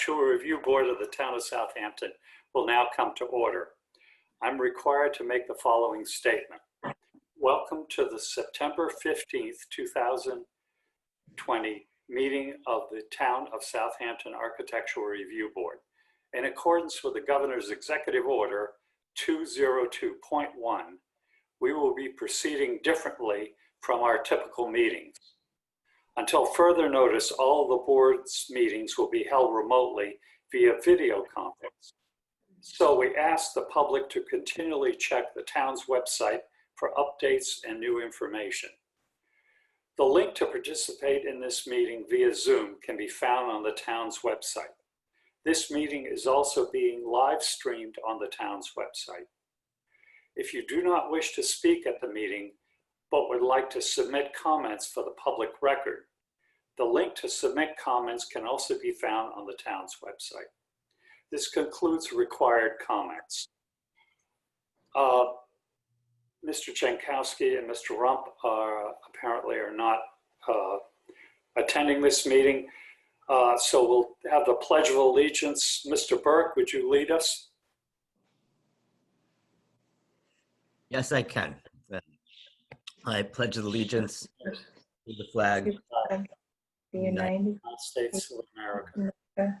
Architectural Review Board of the Town of Southampton will now come to order. I'm required to make the following statement. Welcome to the September 15th, 2020 meeting of the Town of Southampton Architectural Review Board. In accordance with the Governor's Executive Order 202.1, we will be proceeding differently from our typical meetings. Until further notice, all the board's meetings will be held remotely via video conference. So we ask the public to continually check the town's website for updates and new information. The link to participate in this meeting via Zoom can be found on the town's website. This meeting is also being live streamed on the town's website. If you do not wish to speak at the meeting, but would like to submit comments for the public record, the link to submit comments can also be found on the town's website. This concludes required comments. Mr. Jankowski and Mr. Rump apparently are not attending this meeting. So we'll have the Pledge of Allegiance. Mr. Burke, would you lead us? Yes, I can. I pledge allegiance to the flag of the United States of America, to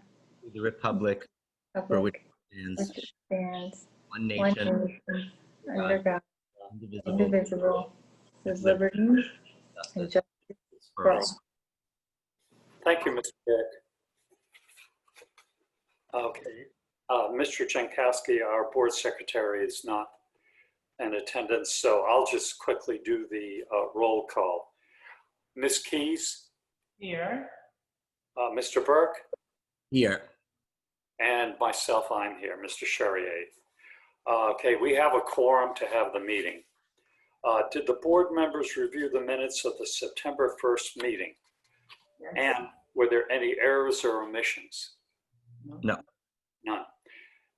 the republic for which it stands, one nation, under God, indivisible, indivisible, with liberty and justice for all. Thank you, Mr. Burke. Okay, Mr. Jankowski, our board secretary, is not in attendance, so I'll just quickly do the roll call. Ms. Keys? Here. Mr. Burke? here. And myself, I'm here, Mr. Charrier. Okay, we have a quorum to have the meeting. Did the board members review the minutes of the September 1st meeting? Yes. And were there any errors or omissions? No. None.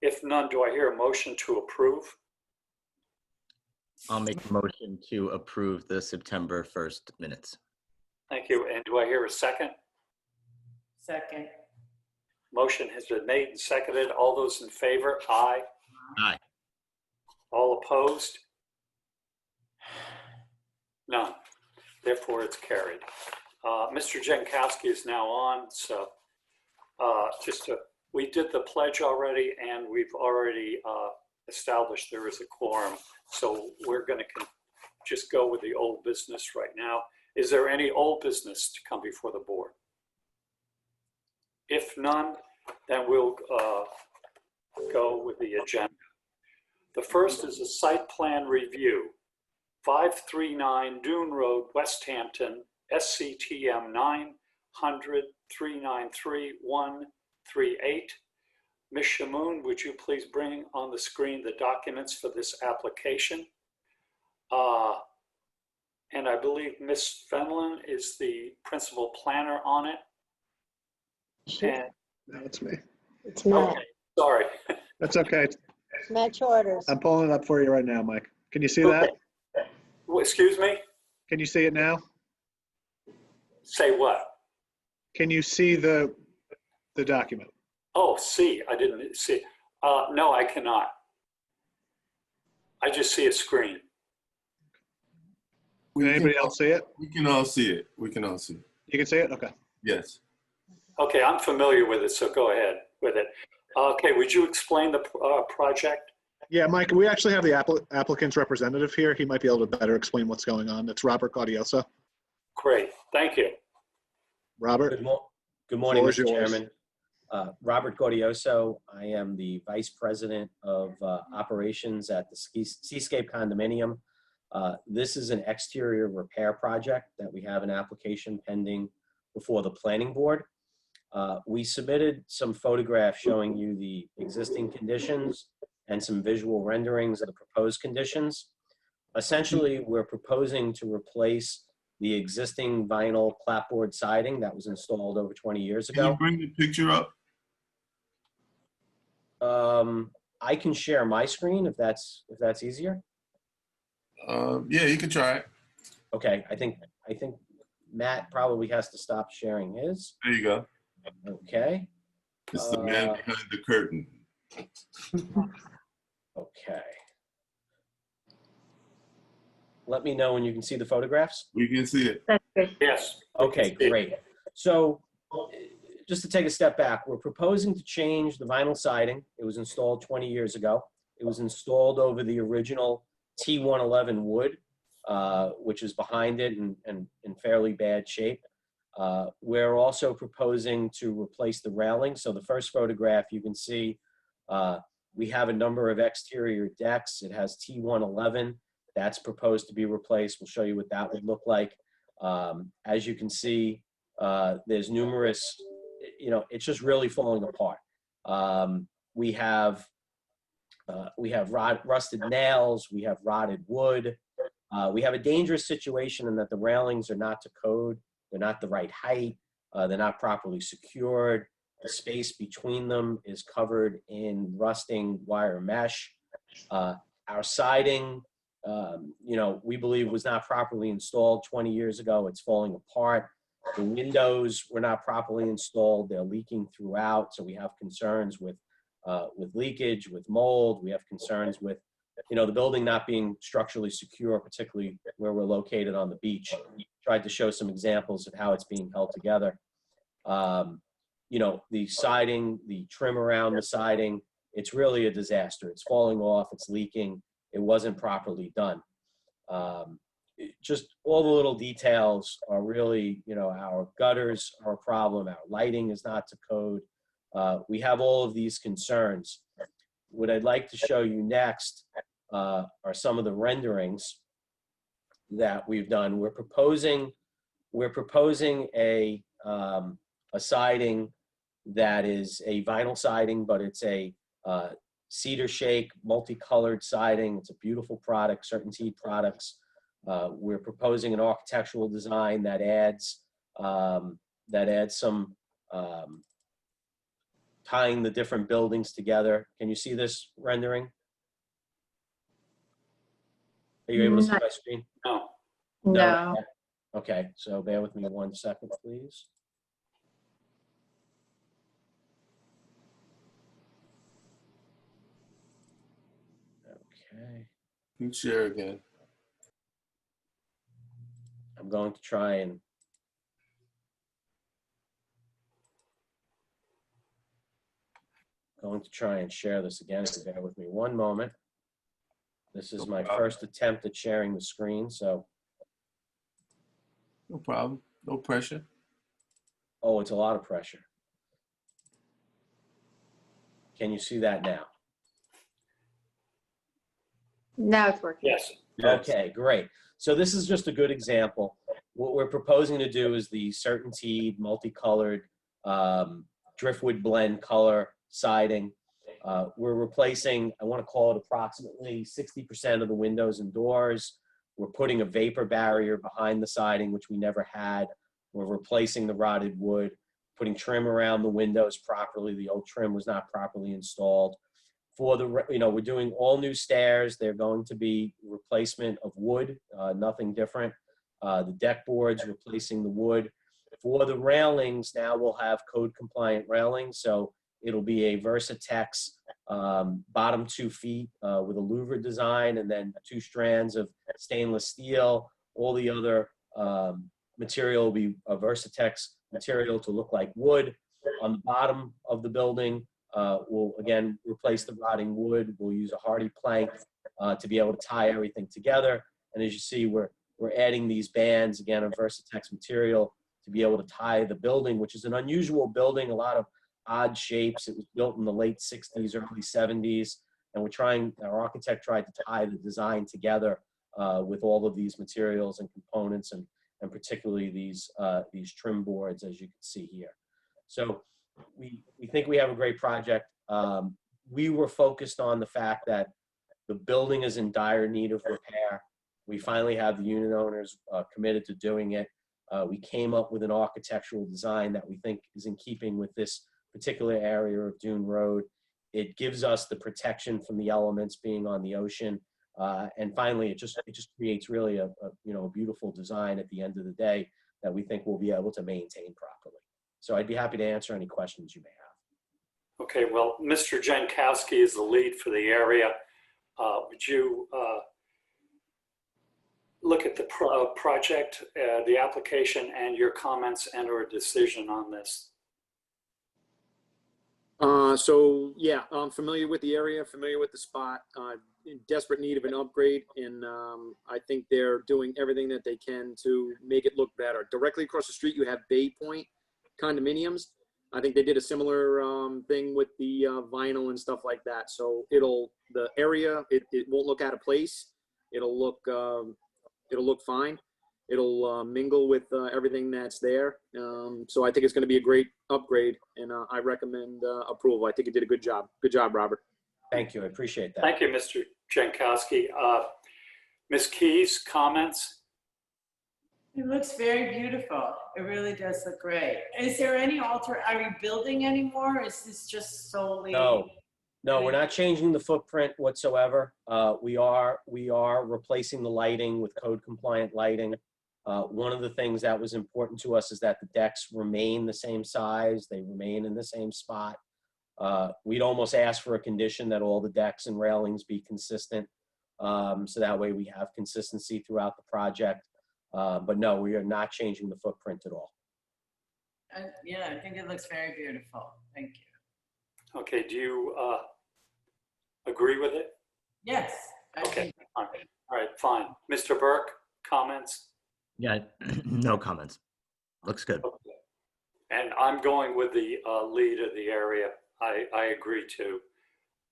If none, do I hear a motion to approve? I'll make a motion to approve the September 1st minutes. Thank you. And do I hear a second? Second. Motion has been made and seconded. All those in favor? Aye. Aye. All opposed? None. Therefore, it's carried. Mr. Jankowski is now on. So we did the pledge already, and we've already established there is a quorum. So we're going to just go with the old business right now. Is there any old business to come before the board? If none, then we'll go with the agenda. The first is a site plan review. 539 Dune Road, West Hampton, SCTM 900 393 138. Ms. Shamoon, would you please bring on the screen the documents for this application? And I believe Ms. Fenlon is the principal planner on it. And, No, it's me. It's Matt. okay, sorry. That's okay. Matt Charters. I'm pulling it up for you right now, Mike. Can you see that? Well, excuse me? Can you see it now? Say what? Can you see the document? Oh, see, I didn't see. No, I cannot. I just see a screen. Can anybody else see it? We can all see it. We can all see it. You can see it? Okay. Yes. Okay, I'm familiar with it, so go ahead with it. Okay, would you explain the project? Yeah, Mike, we actually have the applicant's representative here. He might be able to better explain what's going on. It's Robert Gaudioso. Great, thank you. Robert? Good morning, Floor is Mr. yours. Chairman. Robert Gaudioso. I am the Vice President of Operations at the Seascape Condominium. This is an exterior repair project that we have an application pending before the Planning Board. We submitted some photographs showing you the existing conditions and some visual renderings of the proposed conditions. Essentially, we're proposing to replace the existing vinyl clapboard siding that was installed over 20 years Can you ago. bring the picture up? I can share my screen if that's easier. Yeah, you can try it. Okay, I think Matt probably has to stop sharing his. There you go. Okay. It's the man behind the curtain. Okay. Let me know when you can see the photographs. We can see it. That's good. Yes. Okay, great. So just to take a step back, we're proposing to change the vinyl siding. It was installed 20 years ago. It was installed over the original T111 wood, which is behind it and in fairly bad shape. We're also proposing to replace the railing. So the first photograph you can see, we have a number of exterior decks. It has T111. That's proposed to be replaced. We'll show you what that would look like. As you can see, there's numerous, it's just really falling apart. We have rusted nails. We have rotted wood. We have a dangerous situation in that the railings are not to code. They're not the right height. They're not properly secured. The space between them is covered in rusting wire mesh. Our siding, we believe was not properly installed 20 years ago. It's falling apart. The windows were not properly installed. They're leaking throughout. So we have concerns with leakage, with mold. We have concerns with, the building not being structurally secure, particularly where we're located on the beach. Tried to show some examples of how it's being held together. The siding, the trim around the siding, it's really a disaster. It's falling off, it's leaking. It wasn't properly done. Just all the little details are really, our gutters are a problem. Our lighting is not to code. We have all of these concerns. What I'd like to show you next are some of the renderings that we've done. We're proposing a siding that is a vinyl siding, but it's a cedar shake, multicolored siding. It's a beautiful product, Certainty Products. We're proposing an architectural design that adds some tying the different buildings together. Can you see this rendering? Are you able to see my screen? No. No. Okay, so bear with me 1 second, please. Okay, You can share again. I'm going to try and share this again. If you bear with me 1 moment. This is my first attempt at sharing the screen, so. No problem. No pressure. Oh, it's a lot of pressure. Can you see that now? Now it's working. Yes. Okay, great. So this is just a good example. What we're proposing to do is the Certainty multicolored driftwood blend color siding. We're replacing, I want to call it approximately 60% of the windows and doors. We're putting a vapor barrier behind the siding, which we never had. We're replacing the rotted wood, putting trim around the windows properly. The old trim was not properly installed. We're doing all new stairs. They're going to be replacement of wood, nothing different. The deck boards, replacing the wood. For the railings, now we'll have code compliant railings. So it'll be a Versatex bottom 2 feet with a louver design, and then 2 strands of stainless steel. All the other material will be a Versatex material to look like wood. On the bottom of the building, we'll again replace the rotting wood. We'll use a hardy plank to be able to tie everything together. And as you see, we're adding these bands, again, of Versatex material to be able to tie the building, which is an unusual building, a lot of odd shapes. It was built in the late 60s, early 70s. And our architect tried to tie the design together with all of these materials and components, and particularly these trim boards, as you can see here. So we think we have a great project. We were focused on the fact that the building is in dire need of repair. We finally have the unit owners committed to doing it. We came up with an architectural design that we think is in keeping with this particular area of Dune Road. It gives us the protection from the elements being on the ocean. And finally, it just creates really a beautiful design at the end of the day that we think we'll be able to maintain properly. So I'd be happy to answer any questions you may have. Okay, well, Mr. Jankowski is the lead for the area. Would you look at the project, the application, and your comments and/or decision on this? So yeah, I'm familiar with the area, familiar with the spot, in desperate need of an upgrade. And I think they're doing everything that they can to make it look better. Directly across the street, you have Bay Point condominiums. I think they did a similar thing with the vinyl and stuff like that. So the area, it won't look out of place. It'll look fine. It'll mingle with everything that's there. So I think it's going to be a great upgrade, and I recommend approval. I think you did a good job. Good job, Robert. Thank you. I appreciate that. Thank you, Mr. Jankowski. Ms. Keys, comments? It looks very beautiful. It really does look great. Is there any are we building anymore? Or is this just solely? No, we're not changing the footprint whatsoever. We are replacing the lighting with code compliant lighting. One of the things that was important to us is that the decks remain the same size. They remain in the same spot. We'd almost ask for a condition that all the decks and railings be consistent. So that way we have consistency throughout the project. But no, we are not changing the footprint at all. Yeah, I think it looks very beautiful. Thank you. Okay, do you agree with it? Yes. I Okay, think- all right, fine. Mr. Burke, comments? Yeah, no comments. Looks good. Okay. And I'm going with the lead of the area. I agree too.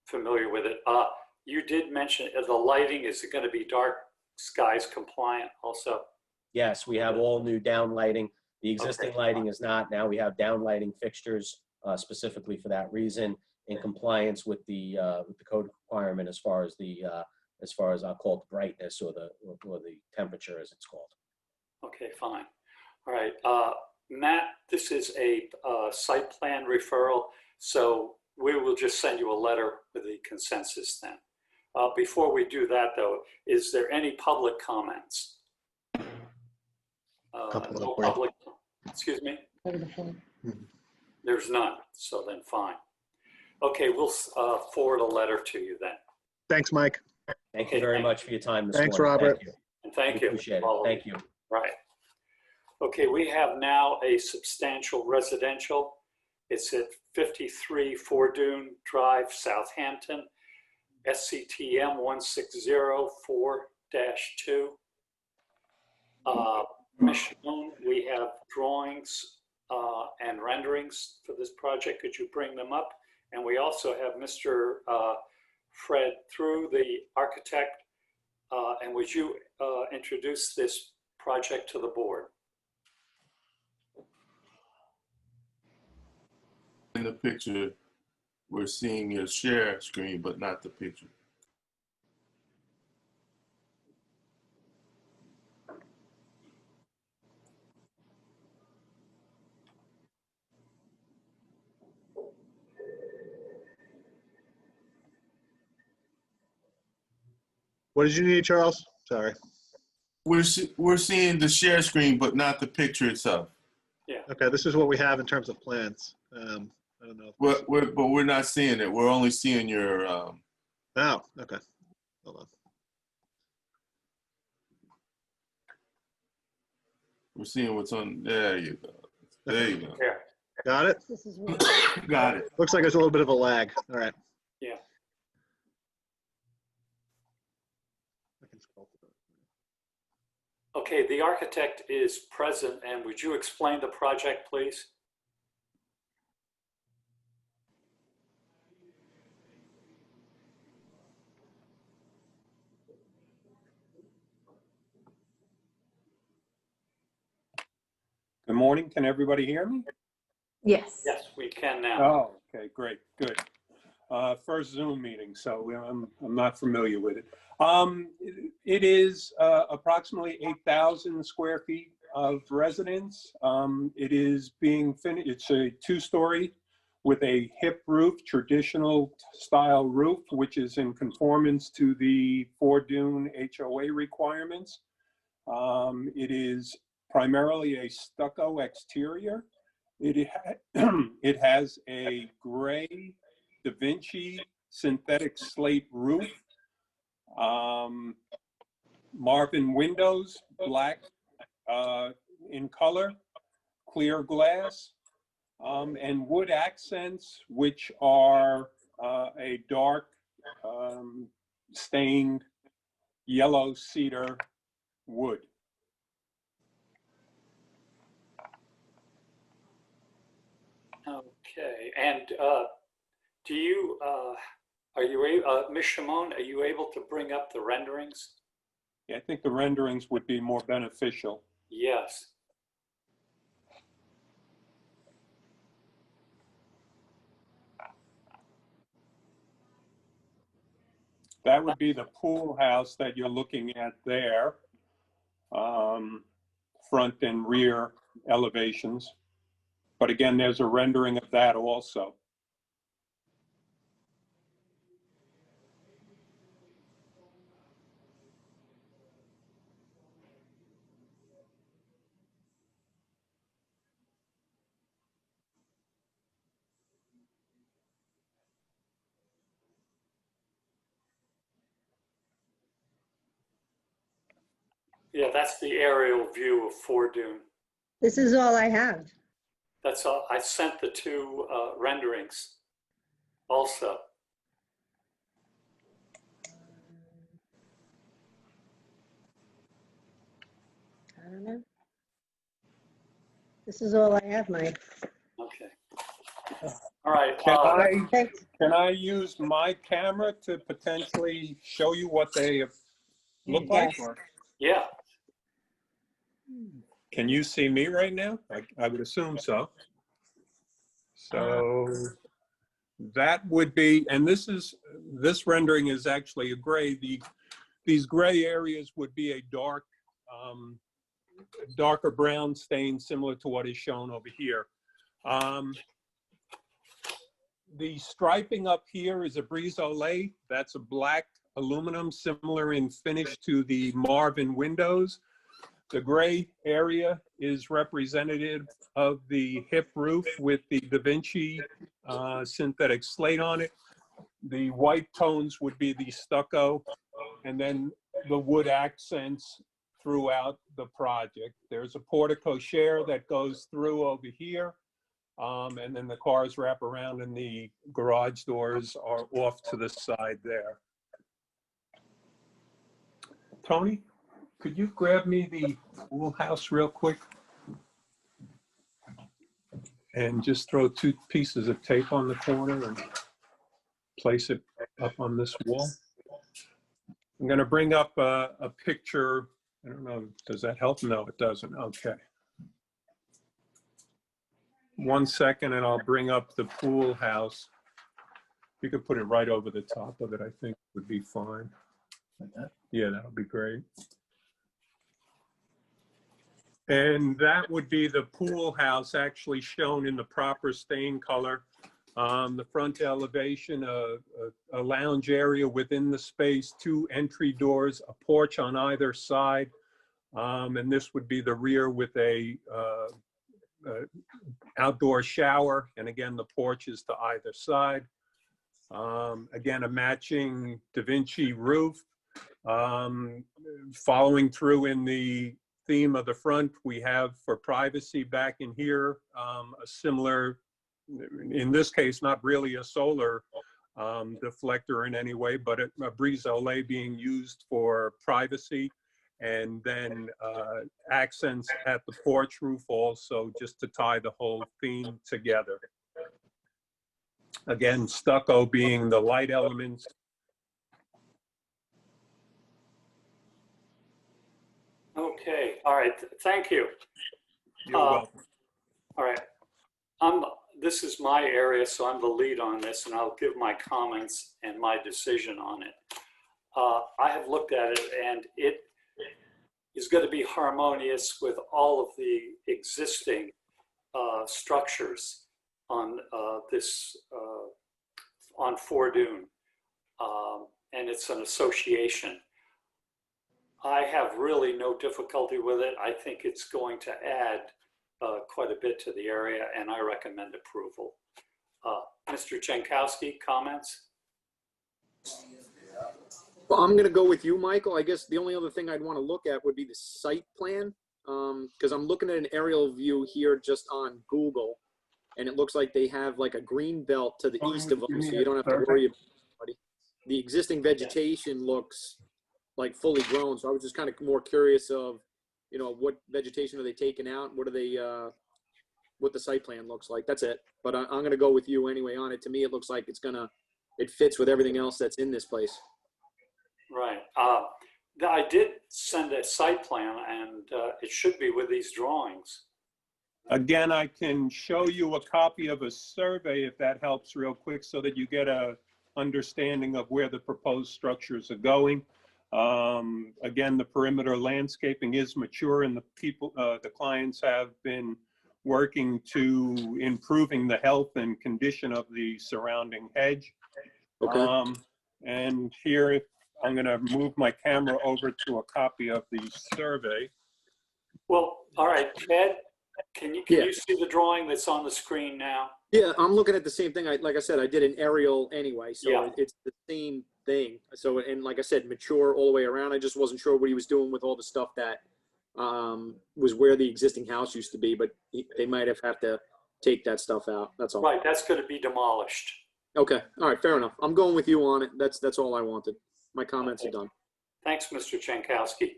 Familiar with it. You did mention the lighting. Is it going to be dark skies compliant also? Yes, we have all new down lighting. The existing Okay. lighting is not. Now we have down lighting fixtures specifically for that reason, in compliance with the code requirement as far as I'll call it brightness or the temperature as it's called. Okay, fine. All right, Matt, this is a site plan referral, so we will just send you a letter with the consensus then. Before we do that though, is there any public comments? Couple No up, right? public, excuse me? There's none, so then fine. Okay, we'll forward a letter to you then. Thanks, Mike. Thank you very much for your time this Thanks, morning. Robert. Thank you. And thank We you. appreciate it. all of Thank you. Right. Okay, we have now a substantial residential. It's at 53 Fordune Drive, Southampton, SCTM 1604-2. Michelle, we have drawings and renderings for this project. Could you bring them up? And we also have Mr. Fred Through, the architect. And would you introduce this project to the board? In the picture, we're seeing your share screen, but not the picture. What did you need, Charles? Sorry. We're seeing the share screen, but not the picture itself. Okay, this is what we have in terms of plans. I don't know. But we're not seeing it. We're only seeing your. Oh, okay. Hold on. We're seeing what's on. There you go. There you go. Here. Got it? Got it. Looks like there's a little bit of a lag. All right. Yeah. I can scroll through it. Okay, the architect is present, and would you explain the project, please? Good morning. Can everybody hear me? Yes. Yes, we can now. Oh, okay, great, good. First Zoom meeting, so I'm not familiar with it. It is approximately 8,000 square feet of residence. It is being finished. It's a 2-story with a hip roof, traditional style roof, which is in conformance to the Fordune HOA requirements. It is primarily a stucco exterior, It has a gray Da Vinci synthetic slate roof, Marvin windows, black in color, clear glass, and wood accents, which are a dark stained yellow cedar wood. Okay, and do you, are you, Ms. Shimon, are you able to bring up the renderings? Yeah, I think the renderings would be more beneficial. Yes. That would be the pool house that you're looking at there, front and rear elevations. But again, there's a rendering of that also. Yeah, that's the aerial view of Fort Dune. This is all I have. That's all. I sent the two renderings also. I don't know. This is all I have, Mike. Okay. All right. Can I use my camera to potentially show you what they look like? Yes. Or Yeah. can you see me right now? I would assume so. So that would be, and this rendering is actually a gray. These gray areas would be a darker brown stain, similar to what is shown over here. The striping up here is a brise-soleil. That's a black aluminum, similar in finish to the Marvin windows. The gray area is representative of the hip roof with the Da Vinci synthetic slate on it. The white tones would be the stucco, and then the wood accents throughout the project. There's a porte cochere that goes through over here, and then the cars wrap around and the garage doors are off to the side there. Tony, could you grab me the pool house real quick? And just throw 2 pieces of tape on the corner and place it up on this wall. I'm going to bring up a picture. I don't know, does that help? No, it doesn't. Okay. 1 second and I'll bring up the pool house. You could put it right over the top of it, I think would be fine. Like that? Yeah, that'll be great. And that would be the pool house actually shown in the proper stain color. The front elevation, a lounge area within the space, 2 entry doors, a porch on either side. And this would be the rear with a outdoor shower. And again, the porch is to either side. Again, a matching Da Vinci roof. Following through in the theme of the front, we have for privacy back in here, a similar, in this case, not really a solar deflector in any way, but a brise-soleil being used for privacy. And then accents at the porch roof also, just to tie the whole theme together. Again, stucco being the light elements. Okay. All right. Thank you. You're welcome. All right. This is my area, so I'm the lead on this, and I'll give my comments and my decision on it. I have looked at it, and it is going to be harmonious with all of the existing structures on on Fort Dune, and it's an association. I have really no difficulty with it. I think it's going to add quite a bit to the area, and I recommend approval. Mr. Jankowski, comments? Well, I'm gonna go with you, Michael. I guess the only other thing I'd want to look at would be the site plan, because I'm looking at an aerial view here just on Google, and it looks like they have like a green belt to the east of them, so you don't have to worry about it. The existing vegetation looks like fully grown, so I was just kind of more curious of, you know, what vegetation are they taking out? What are they, what the site plan looks like? That's it. But I'm gonna go with you anyway on it. To me, it looks like it fits with everything else that's in this place. Right. I did send a site plan, and it should be with these drawings. Again, I can show you a copy of a survey if that helps real quick so that you get a understanding of where the proposed structures are going. Again, the perimeter landscaping is mature and the clients have been working to improving the health and condition of the surrounding hedge. Okay. And here, I'm gonna move my camera over to a copy of the survey. Well, all right, Ed, can you Yeah. see the drawing that's on the screen now? Yeah, I'm looking at the same thing. Like I said, I did an aerial anyway, so Yeah. it's the same thing. So, and like I said, mature all the way around. I just wasn't sure what he was doing with all the stuff that was where the existing house used to be, but they might have to take that stuff out. That's all. Right, that's going to be demolished. Okay. All right. Fair enough. I'm going with you on it. That's all I wanted. My comments are done. Thanks, Mr. Jankowski.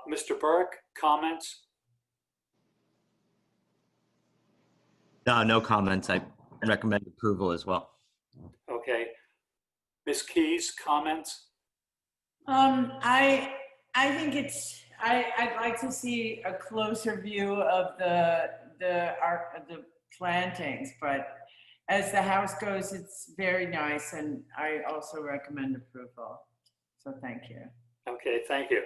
Mr. Burke, comments? No comments. I recommend approval as well. Okay. Ms. Keys, comments? I think I'd like to see a closer view of the plantings, but as the house goes, it's very nice, and I also recommend approval. So thank you. Okay, thank you.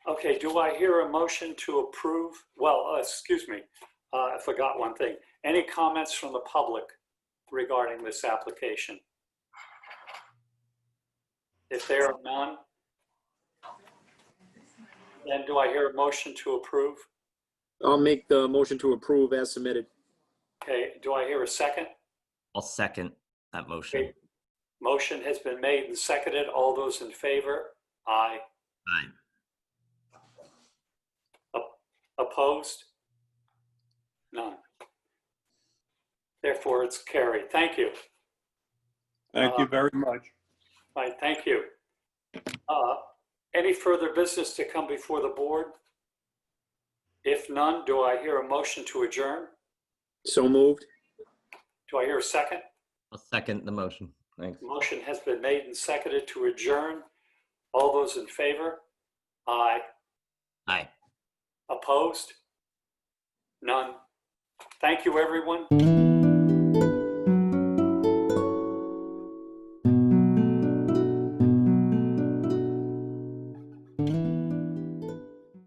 Okay, do I hear a motion to approve? Well, excuse me, I forgot one thing. Any comments from the public regarding this application? If there are none, then do I hear a motion to approve? I'll make the motion to approve as submitted. Okay, do I hear a second? I'll second that motion. Okay. Motion has been made and seconded. All those in favor? Aye. Aye. Opposed? None. Therefore, it's carried. Thank you. Thank you very much. Right, thank you. Any further business to come before the board? If none, do I hear a motion to adjourn? So moved. Do I hear a second? I'll second the motion. Thanks. Motion has been made and seconded to adjourn. All those in favor? Aye. Aye. Opposed? None. Thank you, everyone.